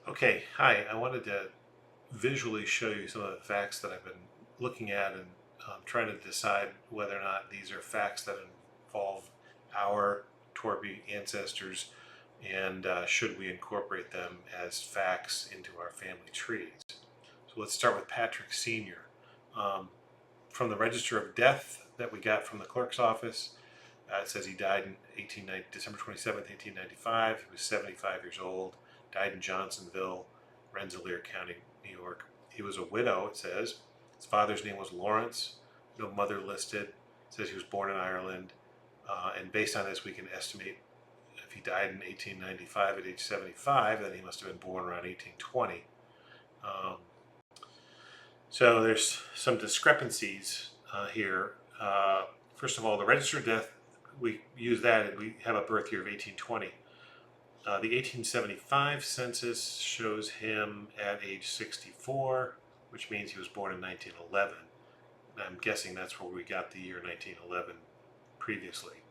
Okay, hi. I wanted to visually show you some of the facts that I've been looking at and trying to decide whether or not these are facts that involve our Torpey ancestors and should we incorporate them as facts into our family trees. So let's start with Patrick Sr. Um, from the register of death that we got from the clerk's office, it says he died in December 27th, 1895. He was 75 years old, died in Johnsonville, Rensselaer County, New York. He was a widow, it says. His father's name was Lawrence, no mother listed. It says he was born in Ireland. And based on this, we can estimate if he died in 1895 at age 75, then he must have been born around 1820. Um, so there's some discrepancies here. First of all, the register of death, we use that and we have a birth year of 1820. The 1875 census shows him at age 64, which means he was born in 1911. I'm guessing that's where we got the year 1911 previously.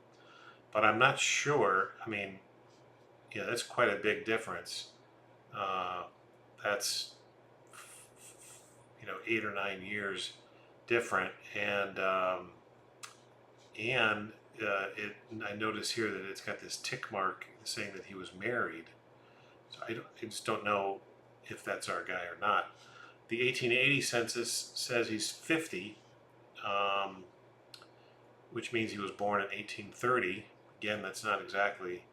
But I'm not sure. I mean, yeah, that's quite a big difference. That's 8 or 9 years different, I notice here that it's got this tick mark saying that he was married. So I just don't know if that's our guy or not. The 1880 census says he's 50, which means he was born in 1830. Again, that's not exactly,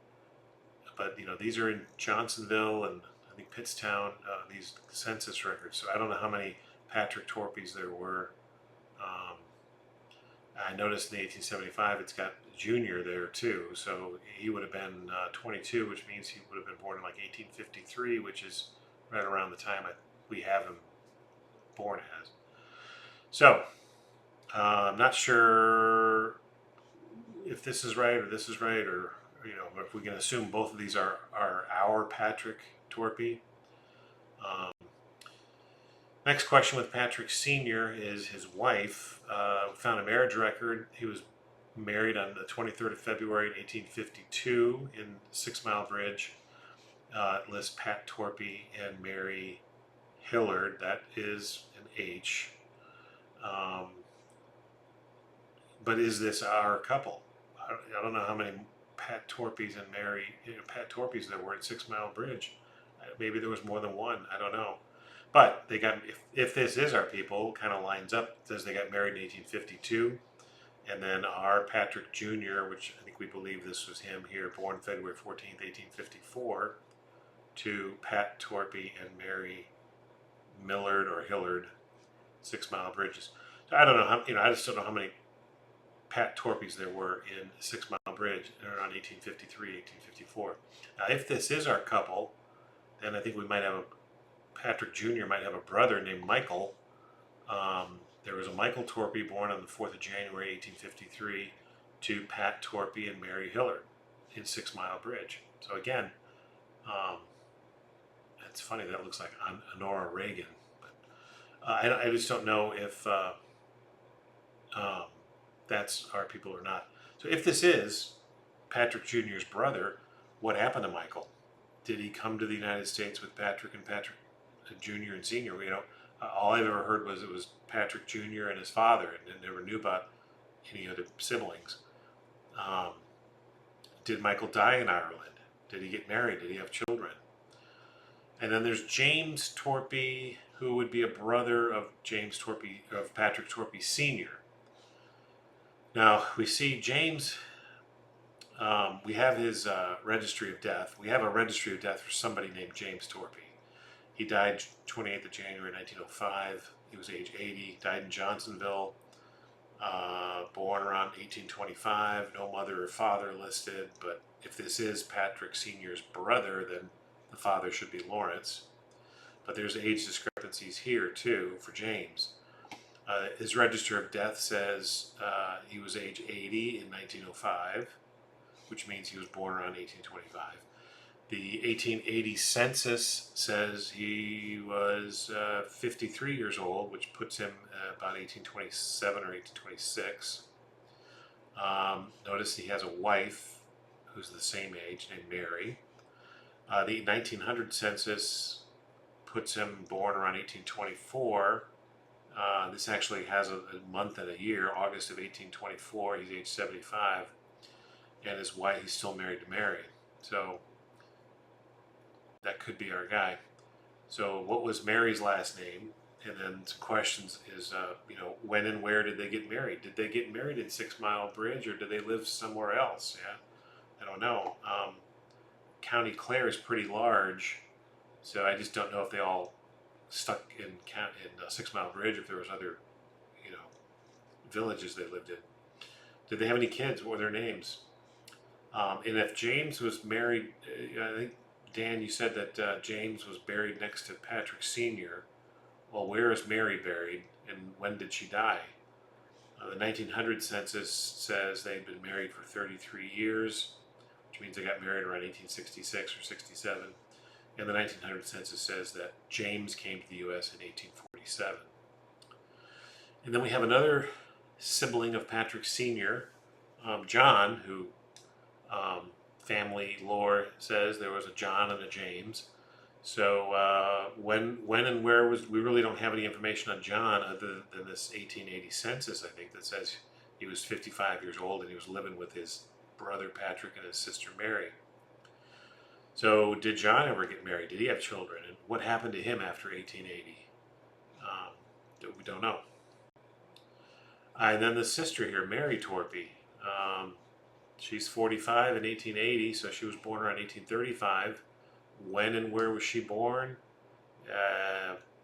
but these are in Johnsonville and I think Pittstown, these census records. So I don't know how many Patrick Torpeys there were. I noticed in the 1875 it's got Junior there too, so he would have been 22, which means he would have been born in like 1853, which is right around the time we have him born as. So I'm not sure if this is right or this is right, or if we can assume both of these are our Patrick Torpey. Next question with Patrick Sr. is his wife. Found a marriage record. He was married on the 23rd of February in 1852 in 6 Mile Bridge. It lists Pat Torpey and Mary Hillard. That is an H. But is this our couple? I don't know how many Pat Torpeys and Pat Torpeys there were at 6 Mile Bridge. Maybe there was more than one. I don't know. But they got, if this is our people, kind of lines up. It says they got married in 1852. And then our Patrick Jr., which I think we believe this was him here, born February 14th, 1854, to Pat Torpey and Mary Millard or Hillard, 6 Mile Bridges. So I don't know how, I just don't know how many Pat Torpeys there were in 6 Mile Bridge around 1853, 1854. Now, if this is our couple, then I think we might have Patrick Jr. might have a brother named Michael. There was a Michael Torpey born on the 4th of January, 1853, to Pat Torpey and Mary Hillard in 6 Mile Bridge. So again, it's funny, that looks like Honora Reagan. But I just don't know if that's our people or not. So if this is Patrick Jr.'s brother, what happened to Michael? Did he come to the United States with Patrick and Patrick Jr. and Sr.? All I've ever heard was it was Patrick Jr. and his father, and never knew about any other siblings. Did Michael die in Ireland? Did he get married? Did he have children? And then there's James Torpey, who would be a brother of Patrick Torpey Sr. Now, we see James, we have his registry of death. We have a registry of death for somebody named James Torpey. He died 28th of January 1905. He was age 80, died in Johnsonville, born around 1825. No mother or father listed, but if this is Patrick Sr.'s brother, then the father should be Lawrence. But there's age discrepancies here, too, for James. His register of death says he was age 80 in 1905, which means he was born around 1825. The 1880 census says he was 53 years old, which puts him about 1827 or 1826. Notice he has a wife who's the same age, named Mary. The 1900 census puts him born around 1824. This actually has a month and a year, August of 1824. He's age 75, and his wife, he's still married to Mary. So that could be our guy. So what was Mary's last name? And then some questions is, when and where did they get married? Did they get married in 6 Mile Bridge, or did they live somewhere else? Yeah, I don't know. County Clare is pretty large, so I just don't know if they all stuck in 6 Mile Bridge, if there was other, villages they lived in. Did they have any kids? What were their names? And if James was married, I think, Dan, you said that James was buried next to Patrick Sr. Well, where is Mary buried, and when did she die? The 1900 census says they'd been married for 33 years, which means they got married around 1866 or 67. And the 1900 census says that James came to the U.S. in 1847. And then we have another sibling of Patrick Sr., John, who family lore says there was a John and a James. So when and where we really don't have any information on John other than this 1880 census, I think, that says he was 55 years old and he was living with his brother Patrick and his sister Mary. So did John ever get married? Did he have children? And what happened to him after 1880? We don't know. And then the sister here, Mary Torpey. She's 45 in 1880, so she was born around 1835. When and where was she born?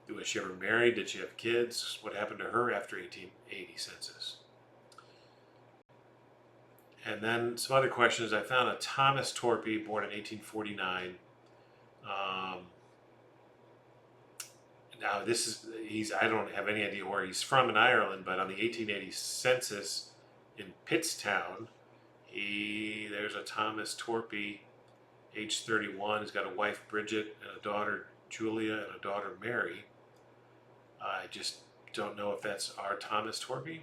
Was she ever married? Did she have kids? What happened to her after 1880 census? And then some other questions. I found a Thomas Torpey, born in 1849. Now I don't have any idea where he's from in Ireland, but on the 1880 census in Pittstown, there's a Thomas Torpey, age 31. He's got a wife, Bridget, and a daughter, Julia, and a daughter, Mary. I just don't know if that's our Thomas Torpey.